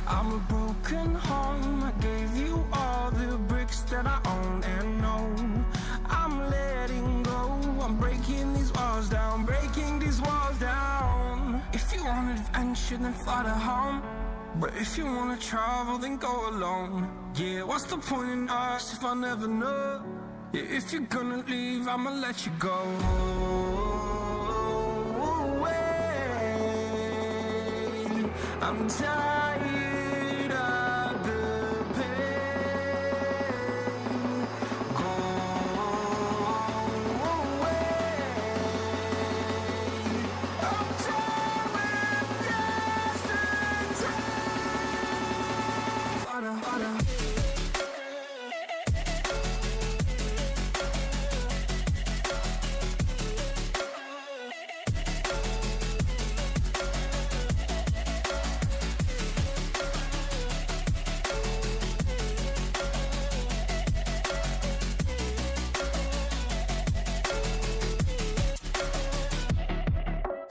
I'm a broken home. I gave you all the bricks that I own and know. I'm letting go. I'm breaking these walls down, breaking these walls down. If you want adventure, then fly to home. But if you wanna travel, then go alone. Yeah, what's the point in us if I never know? Yeah, if you're gonna leave, I'ma let you go. I'm tired of the pain. Go away. I'm tired of yesterday. Harder, harder.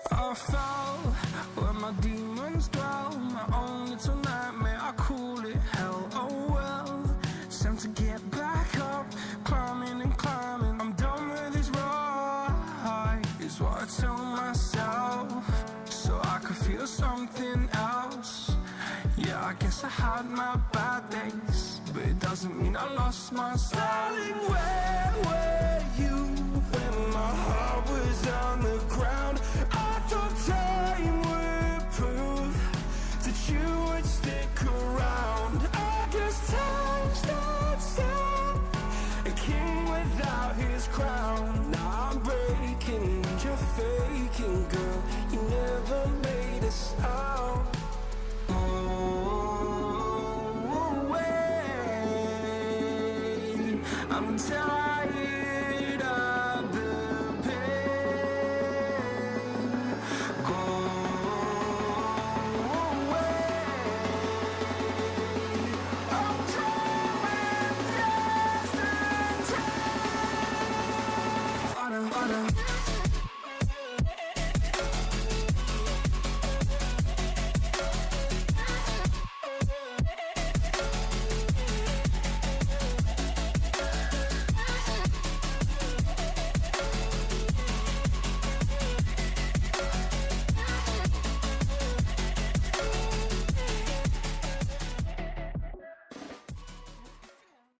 I fell where my demons dwell. My own little nightmare, I call it hell. Oh well, it's time to get back up. Climbing and climbing, I'm done with this ride, is what I tell myself, so I could feel something else. Yeah, I guess I had my bad days, but it doesn't mean I lost my style. Darling, where were you when my heart was on the ground? I thought time would prove that you would stick around. I guess time stood still, a king without his crown. Now I'm breaking and you're faking, girl. You never made a sound. I'm tired